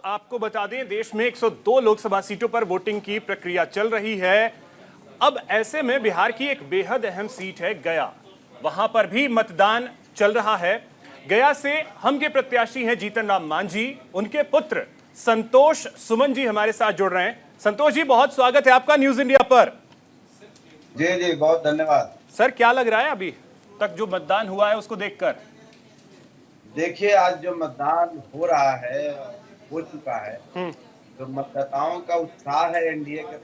आपको बता दें, देश में 102 लोकसभा सीटों पर वोटिंग की प्रक्रिया चल रही है। अब ऐसे में बिहार की एक बेहद अहम सीट है गया, वहां पर भी मतदान चल रहा है। गया से हम के प्रत्याशी हैं जीतन राम मांझी, उनके पुत्र संतोष सुमन जी हमारे साथ जुड़ रहे हैं। संतोष जी, बहुत स्वागत है आपका न्यूज इंडिया पर। जी जी, बहुत धन्यवाद। सर, क्या लग रहा है अभी तक जो मतदान हुआ है उसको देखकर? देखिए, आज जो मतदान हो रहा है, हो चुका है, जो मतदाताओं का उत्साह है एनडीए के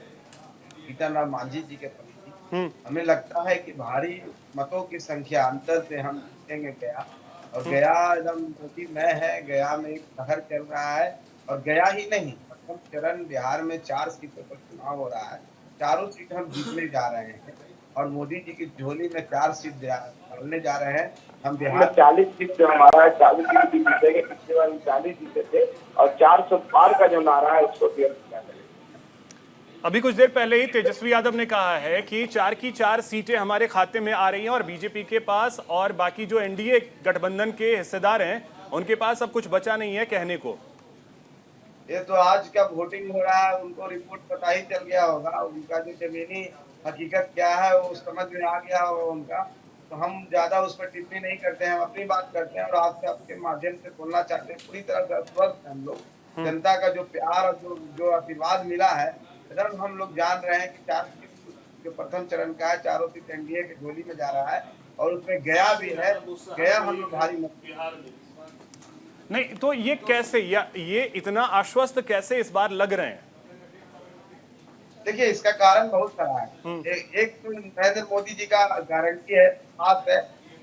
जीतन राम मांझी जी के प्रति, हमें लगता है कि भारी मतों की संख्या अंतर से हम जीतेंगे गया। और गया एकदम मोदीमय है। गया में एक कहर चल रहा है। और गया ही नहीं, प्रथम चरण बिहार में 4 सीटों पर चुनाव हो रहा है। चारों सीट हम जीतने जा रहे हैं और मोदी जी की झोली में 4 सीट डालने जा रहे हैं। हम बिहार में 40 सीट जो हमारा है 40 सीट जीतेंगे। पिछले बार 40 जीते थे और 400 पार का जो नारा है उसको भी अभी कुछ देर पहले ही तेजस्वी यादव ने कहा है कि 4 की 4 सीटें हमारे खाते में आ रही हैं और बीजेपी के पास और बाकी जो एनडीए गठबंधन के हिस्सेदार हैं उनके पास अब कुछ बचा नहीं है कहने को। ये तो आज का वोटिंग हो रहा है, उनको रिपोर्ट पता ही चल गया होगा। उनका जो जमीनी हकीकत क्या है वो समझ में आ गया होगा उनका। तो हम ज्यादा उस पर टिप्पणी नहीं करते हैं, हम अपनी बात करते हैं। और आपसे आपके माध्यम से बोलना चाहते हैं, पूरी तरह से आश्वस्त हैं हम लोग। जनता का जो प्यार और जो आशीर्वाद मिला है, एकदम हम लोग जान रहे हैं कि 4 सीट जो प्रथम चरण का है, चारों सीट एनडीए की झोली में जा रहा है। और उसमें गया भी है। गया हम लोग भारी मत नहीं तो ये कैसे, या ये इतना आश्वस्त कैसे इस बार लग रहे हैं? देखिए, इसका कारण बहुत सारा है। एक तो नरेंद्र मोदी जी का गारंटी है, खास है।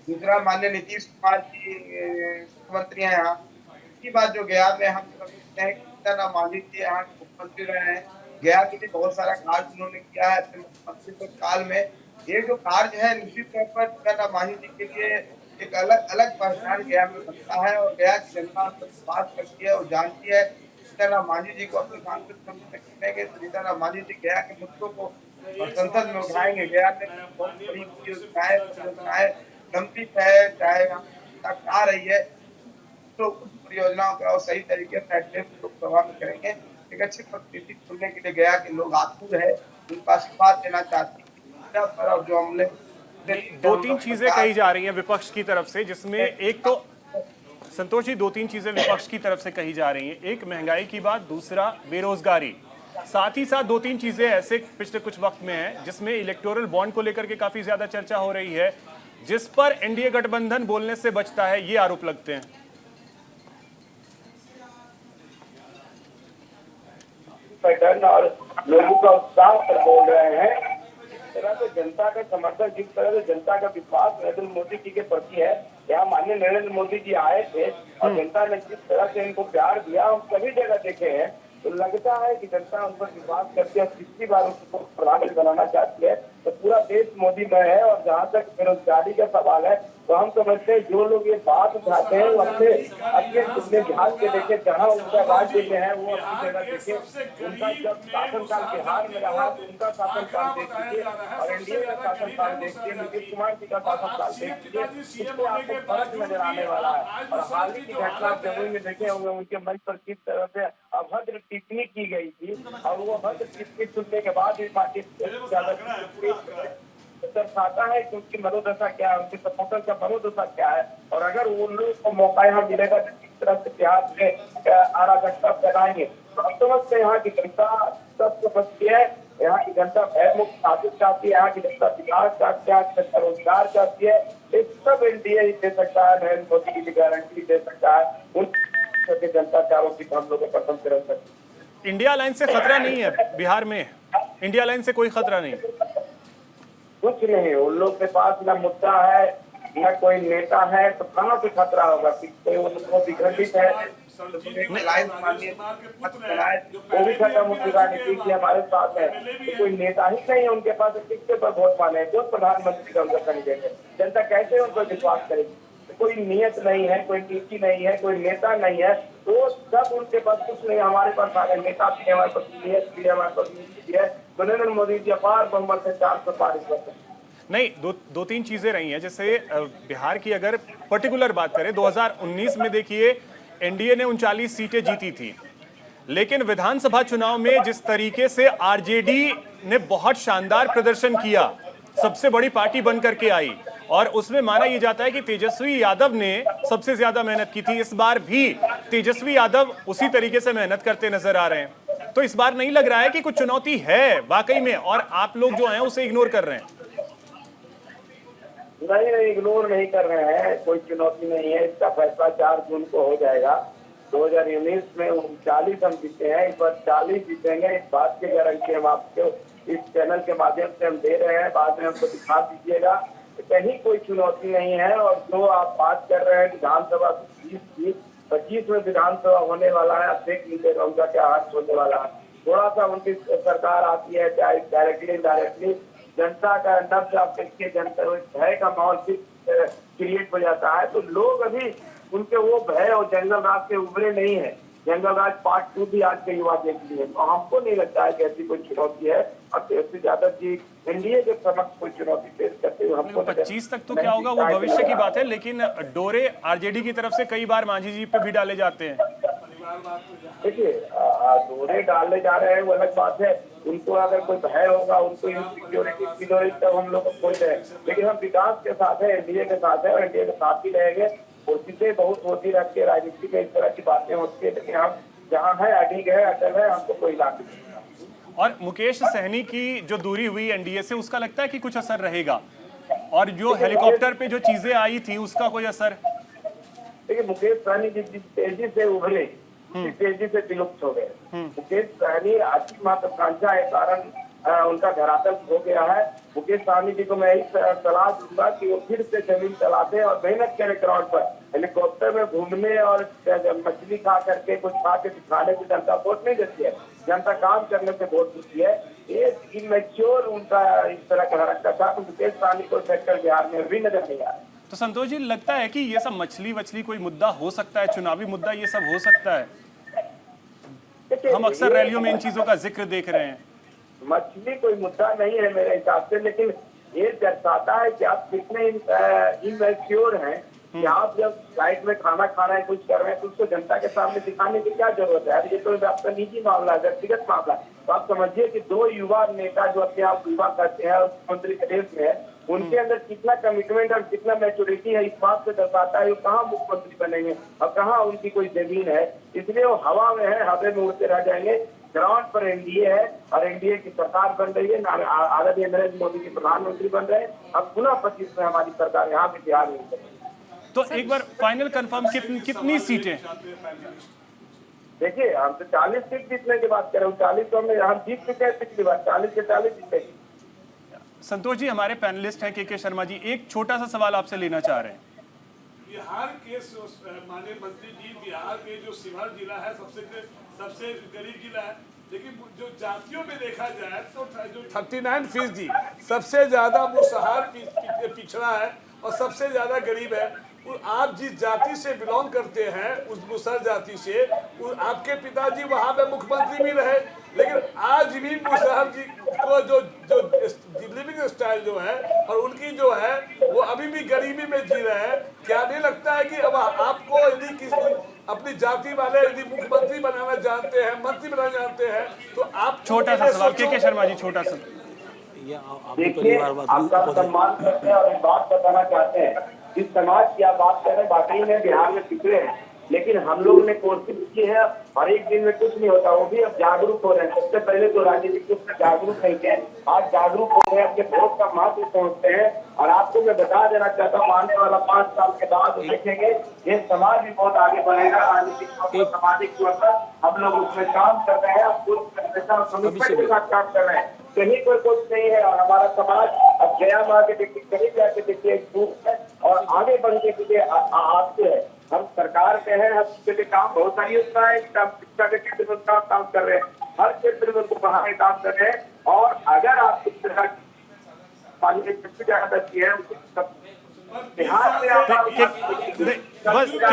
दूसरा, माननीय नीतीश कुमार जी मुख्यमंत्री हैं यहाँ। इसकी बात जो गया में हम समझते हैं कि जीतन राम मांझी जी यहाँ मुख्यमंत्री रहे हैं। गया के लिए बहुत सारा कार्य उन्होंने किया है अपने मंत्रित्व काल में। ये जो कार्य है, निश्चित तौर पर जीतन राम मांझी जी के लिए एक अलग अलग पहचान गया में बनता है। और गया की जनता बात करती है और जानती है। जीतन राम मांझी जी को अपने सांसद करेंगे तो जीतन राम मांझी जी गया के मुद्दों को संसद में उठाएंगे। गया में बहुत बड़ी योजनाएं लंबित है, चाहे आ रही है, तो उस परियोजनाओं का और सही तरीके से एड्रेस लोकसभा में करेंगे। एक अच्छी परिस्थिति चुनने के लिए गया के लोग आतुर है, उनका आशीर्वाद देना चाहती है। और जो हमने 2-3 चीजें कही जा रही हैं विपक्ष की तरफ से, जिसमें एक तो संतोष जी 2-3 चीजें विपक्ष की तरफ से कही जा रही हैं। एक, महंगाई की बात, दूसरा बेरोजगारी, साथ ही साथ 2-3 चीजें ऐसे पिछले कुछ वक्त में हैं जिसमें इलेक्टोरल बॉन्ड को लेकर के काफी ज्यादा चर्चा हो रही है, जिस पर एनडीए गठबंधन बोलने से बचता है, ये आरोप लगते हैं। पैटर्न और लोगों का उत्साह पर बोल रहे हैं। जिस तरह से जनता का समर्थन, जिस तरह से जनता का विश्वास नरेंद्र मोदी जी के प्रति है, यहाँ माननीय नरेंद्र मोदी जी आए थे और जनता ने जिस तरह से इनको प्यार दिया, हम सभी जगह देखे हैं। तो लगता है कि जनता उन पर विश्वास करती है, तीसरी बार उसको प्रधानमंत्री बनाना चाहती है। तो पूरा देश मोदीमय है। और जहाँ तक बेरोजगारी का सवाल है, तो हम समझते हैं जो लोग ये बात उठाते हैं वो अपने बिहार के देखे, जहाँ उनका राज्य में है वो अपनी जगह देखे। उनका जब शासनकाल बिहार में रहा तो उनका शासनकाल देख लीजिए और एनडीए का शासनकाल देखिए, नीतीश कुमार जी का शासनकाल देख लीजिए, इसमें आपको फर्क नजर आने वाला है। और हाल ही की घटना जमुई में देखे होंगे, उनके मंच पर किस तरह से अभद्र टिप्पणी की गई थी। और वो अभद्र टिप्पणी सुनने के बाद भी पार्टी दर्शाता है कि उनकी मनोदशा क्या है, उनके सपोर्टर का मनोदशा क्या है। और अगर उन लोगों को मौका यहाँ मिलेगा तो किस तरह से बिहार में अराजकता फैलाएंगे। तो अब समझते हैं यहाँ की जनता सब समझती है। यहाँ की जनता भयमुक्त शासन चाहती है, यहाँ की जनता विकास चाहती है, जनता रोजगार चाहती है। इस सब एनडीए ही दे सकता है, नरेंद्र मोदी की गारंटी दे सकता है। उन जनता चारों सीट हम लोग को पसंद कर सकती। इंडिया लाइन से खतरा नहीं है बिहार में? इंडिया लाइन से कोई खतरा नहीं? कुछ नहीं, उन लोग के पास न मुद्दा है न कोई नेता है, तो कहाँ से खतरा होगा? कोई उनको विघटित है, वो भी खत्म हो चुका है। नीतीश जी हमारे साथ है, तो कोई नेता ही नहीं है उनके पास, किसके पर वोट माने, जो प्रधानमंत्री का उनका कैंडिडेट है। जनता कैसे उन पर विश्वास करेगी? कोई नियत नहीं है, कोई नीति नहीं है, कोई नेता नहीं है, तो सब उनके पास कुछ नहीं। हमारे पास आ गए नेता भी, हमारे पास नियत भी है, हमारे पास नीति भी है। तो नरेंद्र मोदी जी अपार बहुमत से 400 पारित करते हैं। नहीं, 2-3 चीजें रही हैं। जैसे बिहार की अगर पर्टिकुलर बात करें, 2019 में देखिए एनडीए ने 39 सीटें जीती थी, लेकिन विधानसभा चुनाव में जिस तरीके से आरजेडी ने बहुत शानदार प्रदर्शन किया, सबसे बड़ी पार्टी बन करके आई, और उसमें माना यह जाता है कि तेजस्वी यादव ने सबसे ज्यादा मेहनत की थी। इस बार भी तेजस्वी यादव उसी तरीके से मेहनत करते नजर आ रहे हैं। तो इस बार नहीं लग रहा है कि कुछ चुनौती है वाकई में, और आप लोग जो हैं उसे इग्नोर कर रहे हैं? नहीं, इग्नोर नहीं कर रहे हैं, कोई चुनौती नहीं है। इसका फैसला 4 जून को हो जाएगा। 2019 में 39 हम जीते हैं, इस बार 40 जीतेंगे। इस बात की गारंटी हम आपको इस चैनल के माध्यम से हम दे रहे हैं, बाद में हमको दिखा दीजिएगा। कहीं कोई चुनौती नहीं है। और जो आप बात कर रहे हैं विधानसभा 25 में विधानसभा होने वाला है, अब देख लीजिएगा उनका क्या हाथ होने वाला है। थोड़ा सा उनकी सरकार आती है, चाहे डायरेक्टली इनडायरेक्टली, जनता का नब्ज आप देखिए, जनता भय का माहौल क्रिएट हो जाता है। तो लोग अभी उनके वो भय और जंगल राज से उभरे नहीं है। जंगल राज पार्ट 2 भी आज के युवा देख लिए। तो हमको नहीं लगता है कि ऐसी कोई चुनौती है। और तेजस्वी यादव जी एनडीए के समक्ष कोई चुनौती पेश करते हुए हमको 25 तक तो क्या होगा वो भविष्य की बात है, लेकिन डोरे आरजेडी की तरफ से कई बार मांझी जी पे भी डाले जाते हैं। देखिए, डोरे डालने जा रहे हैं वो अलग बात है। उनको अगर कोई भय होगा, उनको इनसिक्योरिटी तब हम लोग खोज रहे हैं। लेकिन हम विकास के साथ है, एनडीए के साथ है, और एनडीए के साथ ही रहेंगे। कोशिशें बहुत होती रहती है, राजनीति में इस तरह की बातें होती है, लेकिन हम जहाँ है अडिग है, अटल है, हमको कोई लाभ नहीं। और मुकेश सहनी की जो दूरी हुई एनडीए से, उसका लगता है कि कुछ असर रहेगा? और जो हेलीकॉप्टर पे जो चीजें आई थी उसका कोई असर? देखिए, मुकेश सहनी जिस तेजी से उभरे, तेजी से विलुप्त हो गए। मुकेश सहनी अति महत्वाकांक्षा के कारण उनका धरातल हो गया है। मुकेश सहनी जी को मैं यही सलाह दूंगा कि वो फिर से जमीन चलाते और मेहनत करें ग्राउंड पर। हेलीकॉप्टर में घूमने और मछली खा करके कुछ खा के दिखाने की जनता वोट नहीं देती है। जनता काम करने से वोट देती है। ये इमेच्योर उनका इस तरह का हरकत था। तो मुकेश सहनी को सेक्टर बिहार में भी नजर नहीं आ रहा। तो संतोष जी, लगता है कि ये सब मछली कोई मुद्दा हो सकता है, चुनावी मुद्दा ये सब हो सकता है? हम अक्सर रैलियों में इन चीजों का जिक्र देख रहे हैं। मछली कोई मुद्दा नहीं है मेरे हिसाब से, लेकिन ये दर्शाता है कि आप कितने इमेच्योर हैं। कि आप जब फ्लाइट में खाना खा रहे हैं, कुछ कर रहे हैं, तो उसको जनता के सामने दिखाने की क्या जरूरत है? ये तो आपका निजी मामला है, व्यक्तिगत मामला है। तो आप समझिए कि 2 युवा नेता जो अपने आप युवा करते हैं मुख्यमंत्री के देश में है, उनके अंदर कितना कमिटमेंट और कितना मैच्योरिटी है, इस बात से दर्शाता है वो कहाँ मुख्यमंत्री बनेंगे और कहाँ उनकी कोई जमीन है। इसलिए वो हवा में है, हवा में उड़ते रह जाएंगे। ग्राउंड पर एनडीए है और एनडीए की सरकार बन रही है। आदरणीय नरेंद्र मोदी जी प्रधानमंत्री बन रहे हैं। अब पुनः 25 में हमारी सरकार यहाँ पे बिहार में। तो एक बार फाइनल कंफर्म कितनी सीटें? देखिए, हम तो 40 सीट जीतने की बात कर रहे हैं। 40 तो हम जीत चुके हैं पिछली बार, 40 के 40 जीते। संतोष जी, हमारे पैनलिस्ट हैं के शर्मा जी, एक छोटा सा सवाल आपसे लेना चाह रहे हैं। बिहार के माननीय मंत्री जी, बिहार के जो शिवहर जिला है सबसे गरीब जिला है, लेकिन जो जातियों में देखा जाए तो जो 39% सबसे ज्यादा मुसहर पिछड़ा है और सबसे ज्यादा गरीब है। आप जिस जाति से बिलोंग करते हैं, उस मुसहर जाति से, आपके पिताजी वहां पे मुख्यमंत्री भी रहे, लेकिन आज भी मुसहर जी को जो लिविंग स्टाइल जो है और उनकी जो है वो अभी भी गरीबी में जी रहे हैं। क्या नहीं लगता है कि अब आपको यदि किसी अपनी जाति वाले यदि मुख्यमंत्री बनाना जानते हैं, मंत्री बनाना जानते हैं, तो आप छोटा सा सवाल के शर्मा जी, छोटा सा। देखिए, आपका सम्मान करते हैं और एक बात बताना चाहते हैं। जिस समाज की आप बात कर रहे हैं, वाकई में बिहार में पिछड़े हैं, लेकिन हम लोग ने कोशिश की है और एक दिन में कुछ नहीं होता। वो भी अब जागरूक हो रहे हैं। सबसे पहले तो राजनीतिक रूप से जागरूक नहीं थे, आज जागरूक हो रहे हैं, अपने वोट का महत्व समझते हैं। और आपको मैं बता देना चाहता हूँ, आने वाला 5 साल के बाद देखेंगे ये समाज भी बहुत आगे बढ़ेगा। राजनीतिक सामाजिक तौर पर हम लोग उसमें काम कर रहे हैं, कमिटमेंट के साथ काम कर रहे हैं। कहीं पर कुछ नहीं है और हमारा समाज अब गया माँ के देखिए, कहीं जाके देखिए एक ग्रुप है और आगे बढ़ने के लिए आते हैं। हम सरकार में हैं, हम उसके लिए काम बहुत सारी योजनाएं शिक्षा के क्षेत्र में काम कर रहे हैं, हर क्षेत्र में उनको बढ़ाने काम कर रहे हैं। और अगर आप इस तरह है बिहार में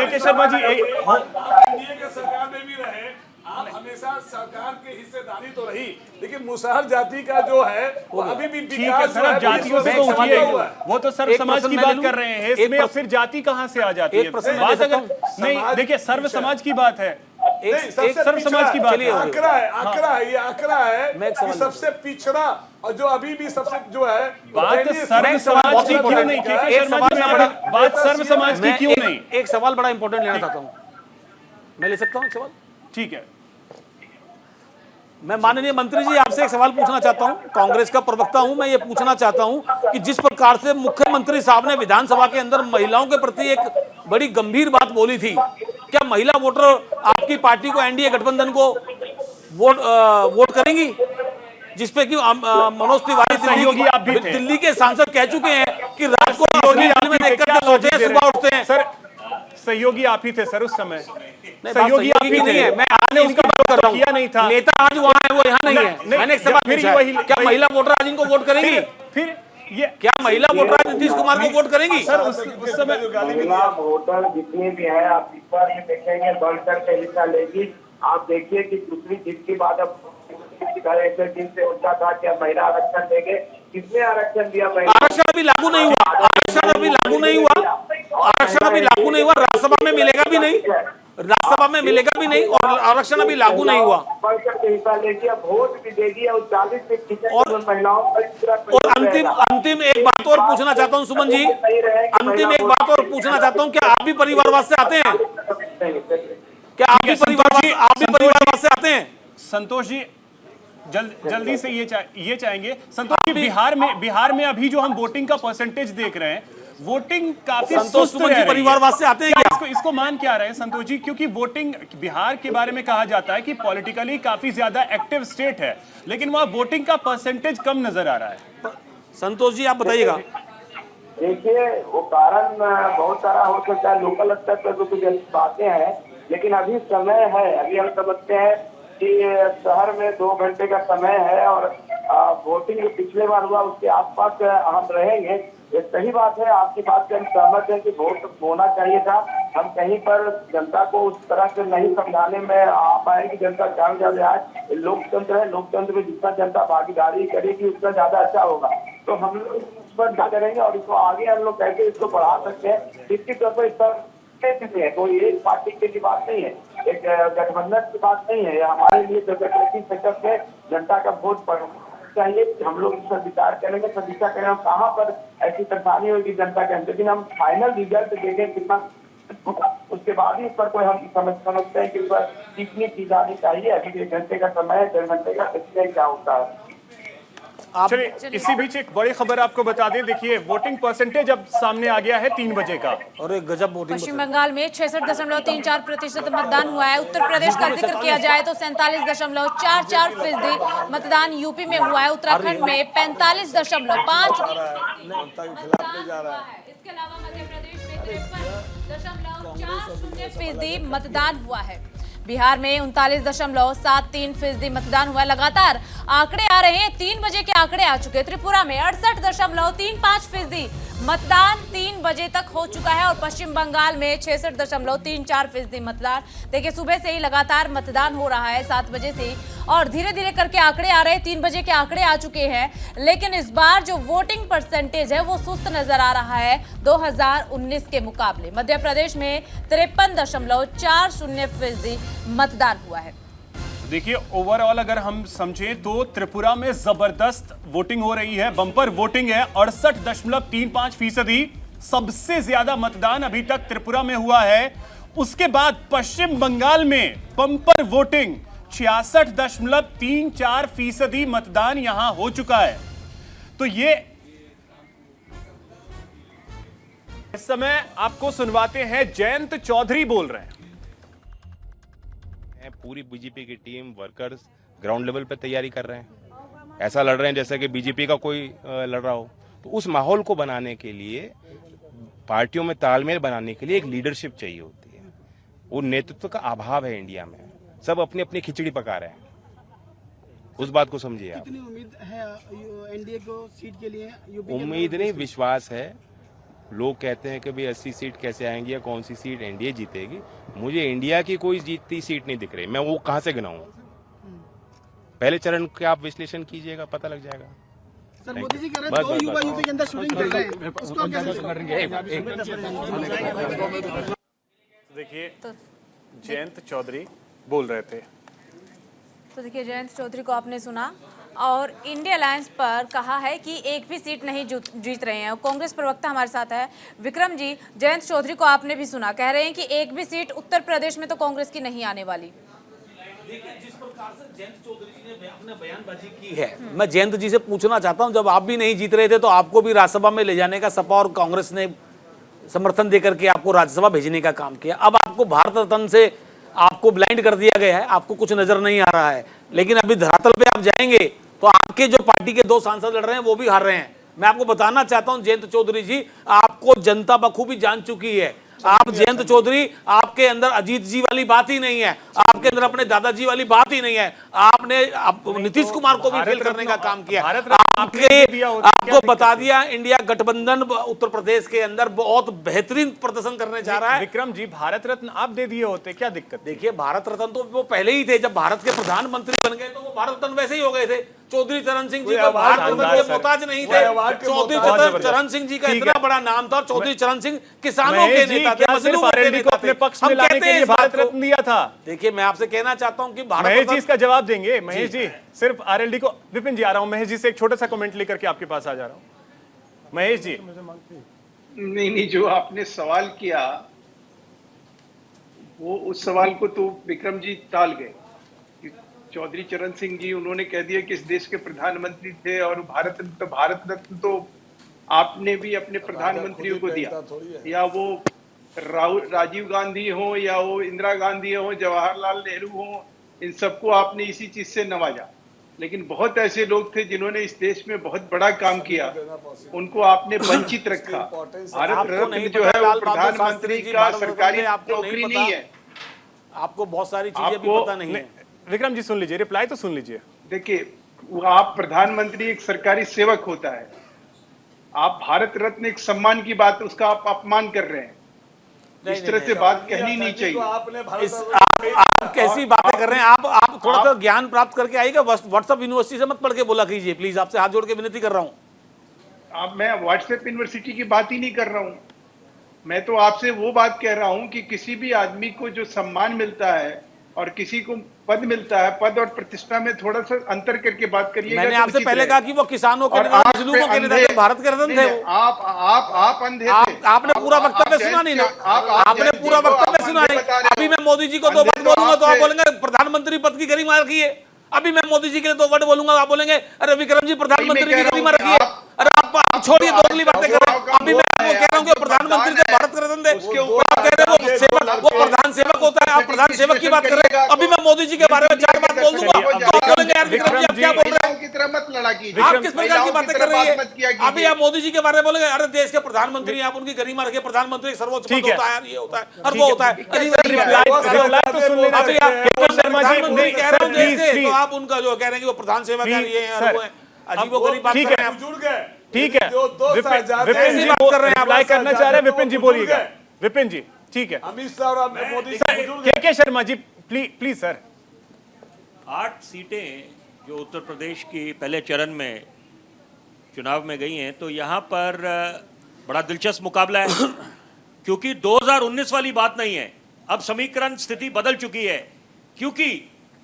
के शर्मा जी, एनडीए के सरकार में भी रहे, आप हमेशा सरकार के हिस्सेदारी तो रही, लेकिन मुसहर जाति का जो है वो अभी भी ठीक है सर, अब जातियों से तो उठिए, वो तो सर्व समाज की बात कर रहे हैं, इसमें अब फिर जाति कहां से आ जाती है? बात अगर नहीं, देखिए सर्व समाज की बात है, एक सर्व समाज की बात है। आंकड़ा है, आंकड़ा है, ये आंकड़ा मैं है एक सवाल कि सबसे पिछड़ा और जो अभी भी सबसे जो है बात सर्व समाज की क्यों नहीं? एक सवाल में बड़ा बात सर्व समाज की क्यों नहीं? एक सवाल बड़ा इंपॉर्टेंट लेना चाहता हूं, मैं ले सकता हूं एक सवाल? ठीक है, मैं माननीय मंत्री जी आपसे एक सवाल पूछना चाहता हूं, कांग्रेस का प्रवक्ता हूं, मैं ये पूछना चाहता हूं कि जिस प्रकार से मुख्यमंत्री साहब ने विधानसभा के अंदर महिलाओं के प्रति एक बड़ी गंभीर बात बोली थी, क्या महिला वोटर आपकी पार्टी को, एनडीए गठबंधन को वोट करेंगी? जिसपे कि मनोज तिवारी सहयोगी आप भी थे। दिल्ली के सांसद कह चुके हैं कि रात को सहयोगी आप में भी थे, देखकर क्या के सोते हैं, लॉजिक दे सुबह रहे उठते हैं। सर, सहयोगी आप ही थे सर उस समय। सहयोगी आप ही नहीं है, मैं आज उसकी बात कर रहा हूं। किया नहीं था। नेता आज वहां है, वो यहाँ नहीं है। नहीं, मैंने एक सवाल फिर पूछा वही- है, क्या महिला वोटर आज इनको वोट करेंगी? फिर ये क्या महिला वोटर आज नीतीश कुमार को वोट करेंगी? सर उस समय महिला वोटर जितने भी हैं, आप इस बार ये देखेंगे बढ़ चढ़ के हिस्सा लेगी। आप देखिए कि दूसरी जीत के बाद अब ऐसे दिन से उनका था कि अब महिला आरक्षण देंगे। किसने आरक्षण दिया? महिला आरक्षण अभी लागू नहीं हुआ, आरक्षण अभी लागू नहीं हुआ, आरक्षण अभी लागू नहीं हुआ, राज्यसभा में मिलेगा भी नहीं, राज्यसभा में मिलेगा भी नहीं, और आरक्षण अभी लागू नहीं हुआ। बढ़ चढ़ के हिस्सा लेगी, अब वोट भी देगी और 40 से और महिलाओं और अंतिम एक बात और पूछना चाहता हूं सुमन जी, अंतिम एक बात और पूछना चाहता हूं, क्या आप भी परिवारवाद से आते हैं? क्या आप भी परिवारवाद से आते हैं? संतोष जी जल्दी से ये चाहेंगे संतोष जी, बिहार में अभी जो हम वोटिंग का परसेंटेज देख रहे हैं, वोटिंग काफी संतोष सुस्त सुमन रह जी रही है। परिवारवाद से आते हैं क्या? इसको मान क्या रहे हैं संतोष जी? क्योंकि वोटिंग बिहार के बारे में कहा जाता है कि पॉलिटिकली काफी ज्यादा एक्टिव स्टेट है, लेकिन वहां वोटिंग का परसेंटेज कम नजर आ रहा है। संतोष जी आप बताइएगा। देखिए, वो कारण बहुत सारा हो सकता है, लोकल स्तर पर तो कुछ ऐसी बातें हैं, लेकिन अभी समय है। अभी हम समझते हैं कि शहर में 2 घंटे का समय है और वोटिंग जो पिछले बार हुआ उसके आसपास हम रहेंगे। ये सही बात है, आपकी बात से हम सहमत हैं कि वोट होना चाहिए था। हम कहीं पर जनता को उस तरह से नहीं समझाने में आ पाए कि जनता जान जाए। लोकतंत्र है, लोकतंत्र में जितना जनता भागीदारी करेगी उतना ज्यादा अच्छा होगा। तो हम लोग इस पर क्या करेंगे और इसको आगे हम लोग कैसे इसको बढ़ा सकते हैं, इसकी तरफ इस पर है। कोई एक पार्टी की बात नहीं है, एक गठबंधन की बात नहीं है। हमारे लिए डेमोक्रेटिक सेटअप में जनता का वोट पड़ना चाहिए। हम लोग इस पर विचार करेंगे, समीक्षा करेंगे कहाँ पर ऐसी परेशानी होगी जनता के अंदर, लेकिन हम फाइनल रिजल्ट देखें कितना, उसके बाद ही इस पर कोई हम समझते हैं कि इस पर टिप्पणी की जानी चाहिए। अभी 1 घंटे का समय है, 1.5 घंटे का इसमें क्या होता है। चलिए इसी बीच एक बड़ी खबर आपको बता दें, देखिए वोटिंग परसेंटेज अब सामने आ गया है 3 बजे का। और एक गजब वोटिंग पश्चिम बंगाल में 66.34% मतदान हुआ है। उत्तर प्रदेश का जिक्र किया जाए तो 47.44% मतदान यूपी में हुआ है। उत्तराखंड में 45.5। इसके अलावा मध्य प्रदेश में 53.40% मतदान हुआ है। बिहार में 39.73% मतदान हुआ। लगातार आंकड़े आ रहे हैं, 3 बजे के आंकड़े आ चुके हैं। त्रिपुरा में 68.35% मतदान 3 बजे तक हो चुका है और पश्चिम बंगाल में 66.34% मतदान। देखिए सुबह से ही लगातार मतदान हो रहा है, 7 बजे से ही, और धीरे धीरे करके आंकड़े आ रहे हैं। 3 बजे के आंकड़े आ चुके हैं, लेकिन इस बार जो वोटिंग परसेंटेज है वो सुस्त नजर आ रहा है 2019 के मुकाबले। मध्य प्रदेश में 53.40% मतदान हुआ है। देखिए ओवरऑल अगर हम समझें तो त्रिपुरा में जबरदस्त वोटिंग हो रही है, बम्पर वोटिंग है। 68.35%, सबसे ज्यादा मतदान अभी तक त्रिपुरा में हुआ है। उसके बाद पश्चिम बंगाल में बम्पर वोटिंग 66.34% मतदान यहां हो चुका है। तो ये इस समय आपको सुनवाते हैं, जयंत चौधरी बोल रहे हैं। पूरी बीजेपी की टीम वर्कर्स ग्राउंड लेवल पे तैयारी कर रहे हैं, ऐसा लड़ रहे हैं जैसे कि बीजेपी का कोई लड़ रहा हो। तो उस माहौल को बनाने के लिए, पार्टियों में तालमेल बनाने के लिए एक लीडरशिप चाहिए होती है। वो नेतृत्व का अभाव है इंडिया में, सब अपनी अपनी खिचड़ी पका रहे हैं। उस बात को समझिए आप। कितनी उम्मीद है एनडीए को सीट के लिए? उम्मीद नहीं, विश्वास है। लोग कहते हैं कि भाई 80 सीट कैसे आएंगी या कौन सी सीट एनडीए जीतेगी। मुझे इंडिया की कोई जीतती सीट नहीं दिख रही, मैं वो कहां से गिनाऊं? पहले चरण का आप विश्लेषण कीजिएगा, पता लग जाएगा। सर मोदी जी कह रहे हैं 2 युवा यूपी के अंदर शूटिंग कर रहे हैं, उसको आप कैसे देखिए जयंत चौधरी बोल रहे थे। तो देखिए, जयंत चौधरी को आपने सुना और इंडिया अलायंस पर कहा है कि एक भी सीट नहीं जीत रहे हैं। कांग्रेस प्रवक्ता हमारे साथ है विक्रम जी। जयंत चौधरी को आपने भी सुना, कह रहे हैं कि एक भी सीट उत्तर प्रदेश में तो कांग्रेस की नहीं आने वाली। देखिए, जिस प्रकार से जयंत चौधरी जी ने अपने बयानबाजी की है, मैं जयंत जी से पूछना चाहता हूं, जब आप भी नहीं जीत रहे थे तो आपको भी राज्यसभा में ले जाने का सपा और कांग्रेस ने समर्थन देकर के आपको राज्यसभा भेजने का काम किया। अब आपको भारत रत्न से आपको ब्लाइंड कर दिया गया है, आपको कुछ नजर नहीं आ रहा है, लेकिन अभी धरातल पे आप जाएंगे तो आपके जो पार्टी के 2 सांसद लड़ रहे हैं वो भी हार रहे हैं। मैं आपको बताना चाहता हूं जयंत चौधरी जी, आपको जनता बखूबी जान चुकी है। आप जयंत चौधरी, आपके अंदर अजीत जी वाली बात ही नहीं है, आपके अंदर अपने दादाजी वाली बात ही नहीं है। आपने नीतीश कुमार को भी फेल करने का काम किया। आपको बता दिया, इंडिया गठबंधन उत्तर प्रदेश के अंदर बहुत बेहतरीन प्रदर्शन करने जा रहा है। विक्रम जी, भारत रत्न आप दे दिए होते, क्या दिक्कत? देखिए, भारत रत्न तो वो पहले ही थे, जब भारत के प्रधानमंत्री बन गए तो वो भारत रत्न वैसे ही हो गए थे। चौधरी चरण सिंह जी को भारत रत्न के मोहताज नहीं थे। चौधरी चरण सिंह जी का इतना बड़ा नाम था, चौधरी चरण सिंह किसानों के नेता थे, मजलूमों के नेता थे। अपने पक्ष में लाने के लिए भारत रत्न दिया था। देखिए, मैं आपसे कहना चाहता हूं कि महेश जी इसका जवाब देंगे। महेश जी, सिर्फ आरएलडी को, विपिन जी आ रहा हूं, महेश जी से एक छोटा सा कमेंट लेकर के आपके पास आ जा रहा हूं। महेश जी, नहीं, जो आपने सवाल किया वो, उस सवाल को तो विक्रम जी टाल गए। चौधरी चरण सिंह जी, उन्होंने कह दिया कि इस देश के प्रधानमंत्री थे और भारत रत्न तो आपने भी अपने प्रधानमंत्रियों को दिया, या वो राजीव गांधी हो, या वो इंदिरा गांधी हो, जवाहरलाल नेहरू हो, इन सबको आपने इसी चीज से नवाजा। लेकिन बहुत ऐसे लोग थे जिन्होंने इस देश में बहुत बड़ा काम किया, उनको आपने वंचित रखा। भारत रत्न जो है वो प्रधानमंत्री का सरकारी नौकरी नहीं है। आपको बहुत सारी चीजें भी पता नहीं है। विक्रम जी सुन लीजिए, रिप्लाई तो सुन लीजिए। देखिए, आप प्रधानमंत्री एक सरकारी सेवक होता है, आप भारत रत्न एक सम्मान की बात, उसका आप अपमान कर रहे हैं। इस तरह से बात कहनी नहीं चाहिए। आप कैसी बातें कर रहे हैं? आप थोड़ा सा ज्ञान प्राप्त करके आइएगा, व्हाट्सएप यूनिवर्सिटी से मत पढ़ के बोला कीजिए प्लीज, आपसे हाथ जोड़ के विनती कर रहा हूं। मैं व्हाट्सएप यूनिवर्सिटी की बात ही नहीं कर रहा हूं। मैं तो आपसे वो बात कह रहा हूं कि किसी भी आदमी को जो सम्मान मिलता है और किसी को पद मिलता है, पद और प्रतिष्ठा में थोड़ा सा अंतर करके बात करिएगा। मैंने आपसे पहले कहा कि वो किसानों के नेता, मजलूमों के नेता थे, भारत के रत्न थे। आप अंधे थे। आपने पूरा वक्तव्य सुना नहीं ना, आपने पूरा वक्तव्य सुना नहीं। अभी मैं मोदी जी को 2 बात बोलूंगा तो आप बोलेंगे प्रधानमंत्री पद की गरिमा रखिए। अभी मैं मोदी जी के लिए 2 वर्ड बोलूंगा, आप बोलेंगे अरे विक्रम जी प्रधानमंत्री की गरिमा रखिए। अरे आप छोड़िए, दोगली बातें कर रहे हैं। अभी मैं आपको कह रहा हूँ कि प्रधानमंत्री थे, भारत के रत्न थे, आप कह रहे हैं वो सेवक, वो प्रधान सेवक होता है, आप प्रधान सेवक की बात कर रहे हैं। अभी मैं मोदी जी के बारे में 4 बात बोल दूंगा तो आप बोलेंगे यार विक्रम जी आप क्या बोल रहे हैं? की तरह मत लड़ा कीजिए। आप किस प्रकार की बातें कर रही है? अभी आप मोदी जी के बारे में बोलेंगे अरे देश के प्रधानमंत्री, आप उनकी गरिमा रखिए, प्रधानमंत्री सर्वोच्च पद होता है, ये होता है और वो होता है। रिप्लाई तो सुन लेना। अभी आप प्रधानमंत्री कह रहे हो देश के, तो आप उनका जो कह रहे हैं कि वो प्रधान सेवक है, ये है, वो है, अजीबोगरीब बात कर रहे हैं आप। ठीक है, विपिन जी बात कर रहे हैं, अप्लाई करना चाह रहे हैं, विपिन जी बोलिएगा। विपिन जी, ठीक है। अमित शाह और मोदी के शर्मा जी, प्लीज सर। 8 सीटें जो उत्तर प्रदेश की पहले चरण में चुनाव में गई हैं, तो यहाँ पर बड़ा दिलचस्प मुकाबला है क्योंकि 2019 वाली बात नहीं है। अब समीकरण स्थिति बदल चुकी है क्योंकि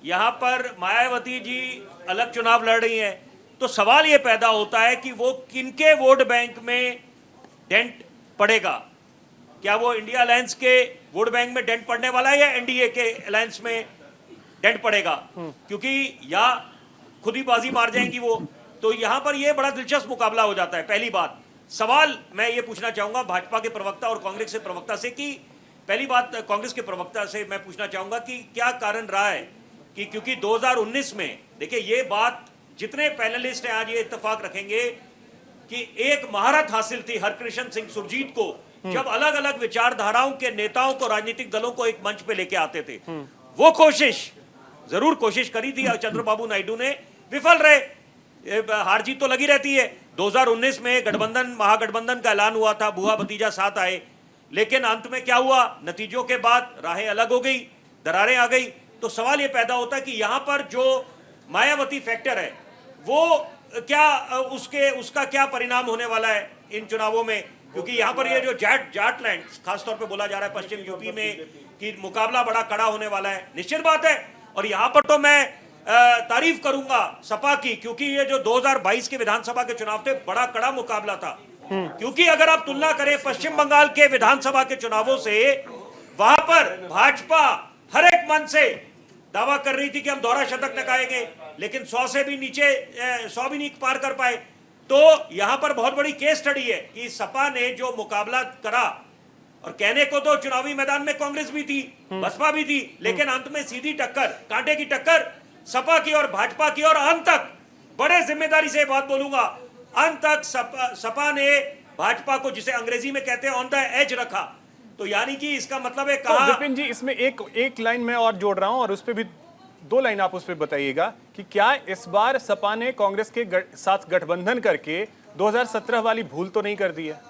यहाँ पर मायावती जी अलग चुनाव लड़ रही हैं। तो सवाल ये पैदा होता है कि वो किनके वोट बैंक में डेंट पड़ेगा। क्या वो इंडिया अलायंस के वोट बैंक में डेंट पड़ने वाला है या एनडीए के अलायंस में डेंट पड़ेगा, क्योंकि या खुद ही बाजी मार जाएंगी वो। तो यहां पर ये बड़ा दिलचस्प मुकाबला हो जाता है। पहली बात, सवाल मैं ये पूछना चाहूंगा भाजपा के प्रवक्ता और कांग्रेस के प्रवक्ता से कि पहली बात कांग्रेस के प्रवक्ता से मैं पूछना चाहूंगा कि क्या कारण रहा है कि क्योंकि 2019 में देखिए ये बात जितने पैनलिस्ट हैं आज ये इत्तेफाक रखेंगे कि एक महारत हासिल थी हरकृष्ण सिंह सुरजीत को जब अलग अलग विचारधाराओं के नेताओं को, राजनीतिक दलों को एक मंच पे लेके आते थे। वो जरूर कोशिश करी थी चंद्रबाबू नायडू ने, विफल रहे। हार जीत तो लगी रहती है। 2019 में गठबंधन महागठबंधन का ऐलान हुआ था, बुआ भतीजा साथ आए, लेकिन अंत में क्या हुआ, नतीजों के बाद राहें अलग हो गई, दरारें आ गई। तो सवाल ये पैदा होता है कि यहां पर जो मायावती फैक्टर है वो क्या उसका क्या परिणाम होने वाला है इन चुनावों में, क्योंकि यहां पर ये जो जाटलैंड खासतौर पे बोला जा रहा है पश्चिम यूपी में कि मुकाबला बड़ा कड़ा होने वाला है, निश्चित बात है। और यहां पर तो मैं तारीफ करूंगा सपा की, क्योंकि ये जो 2022 के विधानसभा के चुनाव थे बड़ा कड़ा मुकाबला था। क्योंकि अगर आप तुलना करें पश्चिम बंगाल के विधानसभा के चुनावों से, वहां पर भाजपा हर एक मन से दावा कर रही थी कि हम दोहरा शतक लगाएंगे, लेकिन 100 से भी नीचे 100 भी नहीं पार कर पाए। तो यहां पर बहुत बड़ी केस स्टडी है कि सपा ने जो मुकाबला करा, और कहने को तो चुनावी मैदान में कांग्रेस भी थी, बसपा भी थी, लेकिन अंत में सीधी टक्कर, कांटे की टक्कर सपा की और भाजपा की। और अंत तक, बड़े जिम्मेदारी से बात बोलूंगा, अंत तक सपा ने भाजपा को, जिसे अंग्रेजी में कहते हैं, ऑन द एज रखा। तो यानी कि इसका मतलब है तो विपिन जी, इसमें एक लाइन मैं और जोड़ रहा हूं, और उस पर भी 2 लाइन आप उस पर बताइएगा कि क्या इस बार सपा ने कांग्रेस के साथ गठबंधन करके 2017 वाली भूल तो नहीं कर दी है?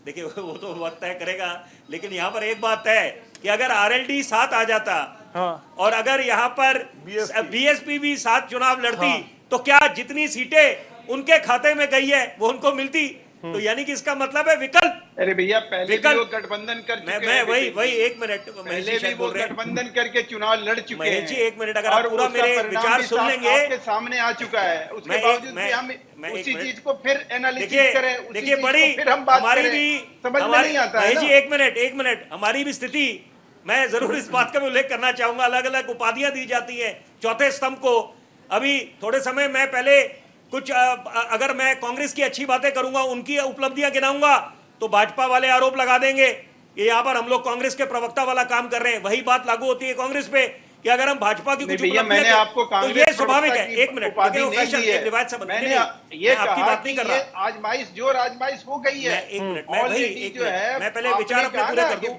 देखिए वो तो वक्त तय करेगा, लेकिन यहाँ पर एक बात है कि अगर आरएलडी साथ आ जाता, हाँ, और अगर यहाँ पर बीएसपी भी साथ चुनाव लड़ती, हाँ, तो क्या जितनी सीटें उनके खाते में गई है वो उनको मिलती? तो यानी कि इसका मतलब है विकल्प। अरे भैया, पहले भी वो गठबंधन कर चुके हैं। मैं वही 1 मिनट, पहले भी वो गठबंधन करके चुनाव लड़ चुके हैं। महेश जी 1 मिनट, अगर आप पूरा मेरे विचार सुन लेंगे, आपके सामने आ चुका है, उसके बावजूद भी हम उसी चीज को फिर एनालिसिस करें। देखिए बड़ी हमारी भी समझ में नहीं आता है। जी 1 मिनट, हमारी भी स्थिति, मैं जरूर इस बात का भी उल्लेख करना चाहूंगा, अलग अलग उपाधियां दी जाती हैं चौथे स्तंभ को। अभी थोड़े समय मैं पहले कुछ अगर मैं कांग्रेस की अच्छी बातें करूंगा, उनकी उपलब्धियां गिनाऊंगा, तो भाजपा वाले आरोप लगा देंगे कि यहाँ पर हम लोग कांग्रेस के प्रवक्ता वाला काम कर रहे हैं। वही बात लागू होती है कांग्रेस पे कि अगर हम भाजपा की कुछ उपलब्धियां, तो ये स्वाभाविक है। 1 मिनट, रिवायत से मैंने ये आपकी बात नहीं कर रहा। आजमाइश जो आजमाइश हो गई है, 1 मिनट, जो है, मैं पहले विचार अपने पूरे कर दूं।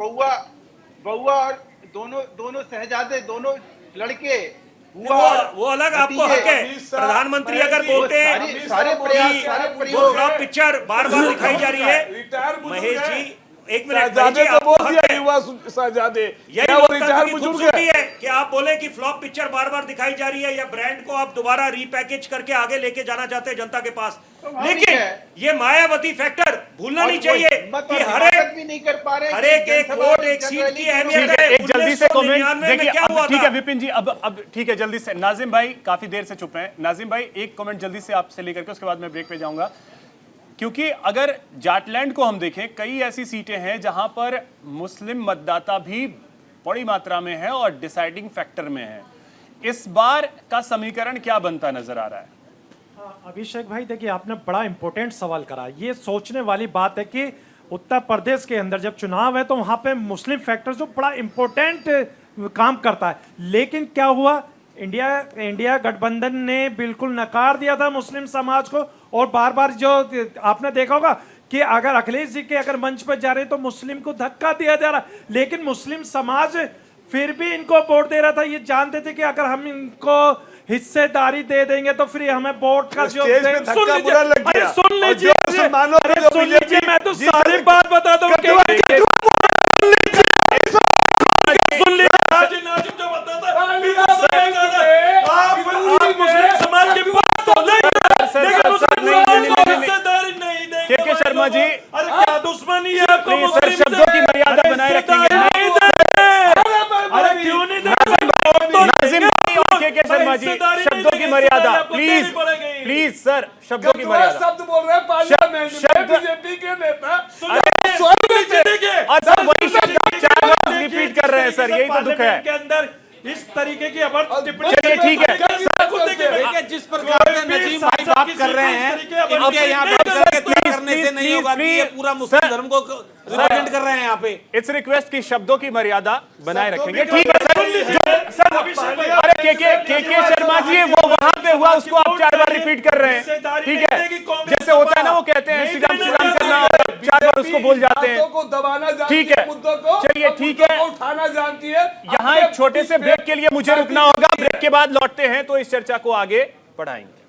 बउआ और दोनों शहजादे, दोनों लड़के, वो अलग आपको हक है। प्रधानमंत्री अगर बोलते हैं सारे फ्लॉप पिक्चर बार बार दिखाई जा रही है, महेश जी 1 मिनट, यही है कि आप बोले कि फ्लॉप पिक्चर बार बार दिखाई जा रही है, या ब्रांड को आप दोबारा रीपैकेज करके आगे लेके जाना चाहते हैं जनता के पास। लेकिन ये मायावती फैक्टर भूलना नहीं चाहिए कि हर एक वोट एक सीट की अहमियत है। एक जल्दी से कमेंट देखिए, ठीक है विपिन जी, अब ठीक है, जल्दी से नाजिम भाई काफी देर से चुप हैं। नाजिम भाई एक कमेंट जल्दी से आपसे लेकर के उसके बाद मैं ब्रेक पे जाऊंगा। क्योंकि अगर जाटलैंड को हम देखें, कई ऐसी सीटें हैं जहां पर मुस्लिम मतदाता भी बड़ी मात्रा में है और डिसाइडिंग फैक्टर में है। इस बार का समीकरण क्या बनता नजर आ रहा है? अभिषेक भाई, देखिए आपने बड़ा इंपॉर्टेंट सवाल करा। ये सोचने वाली बात है कि उत्तर प्रदेश के अंदर जब चुनाव है तो वहां पे मुस्लिम फैक्टर जो बड़ा इंपॉर्टेंट काम करता है, लेकिन क्या हुआ, इंडिया गठबंधन ने बिल्कुल नकार दिया था मुस्लिम समाज को। और बार बार जो आपने देखा होगा कि अगर अखिलेश जी के अगर मंच पर जा रहे तो मुस्लिम को धक्का दिया जा रहा, लेकिन मुस्लिम समाज फिर भी इनको वोट दे रहा था। ये जानते थे कि अगर हम इनको हिस्सेदारी दे देंगे तो फिर हमें वोट का जो सुन लीजिए, मैं तो सारी बात बता दूं, सुन लीजिए, मुस्लिम समाज के पास तो के शर्मा जी, अरे क्या दुश्मनी है आपको मुस्लिम से? शब्दों की मर्यादा बनाए रखेंगे। अरे क्यों नहीं नाजिम भाई और के शर्मा जी, शब्दों की मर्यादा प्लीज सर, शब्दों की मर्यादा। शब्द बोल रहे हैं पार्लियामेंट में, बीजेपी के नेता वही शब्द आप 4 बार रिपीट कर रहे हैं सर, यही तो दुख है। के अंदर इस तरीके की अबर टिप्पणी, चलिए ठीक है देखिए जिस प्रकार से नजीम भाई बात कर रहे हैं, इनके यहाँ बैठ करके तय करने से नहीं होगा कि ये पूरा मुस्लिम धर्म को रिप्रेजेंट कर रहे हैं। यहाँ पे इट्स रिक्वेस्ट की शब्दों की मर्यादा बनाए रखेंगे। ठीक है सर, अरे के शर्मा जी, वो वहां पे हुआ उसको आप 4 बार रिपीट कर रहे हैं, ठीक है? जैसे होता है ना, वो कहते हैं श्री राम करना और 4 बार उसको बोल जाते हैं, ठीक है? चलिए ठीक है, उठाना जानती है। यहाँ एक छोटे से ब्रेक के लिए मुझे रुकना होगा, ब्रेक के बाद लौटते हैं तो इस चर्चा को आगे बढ़ाएंगे।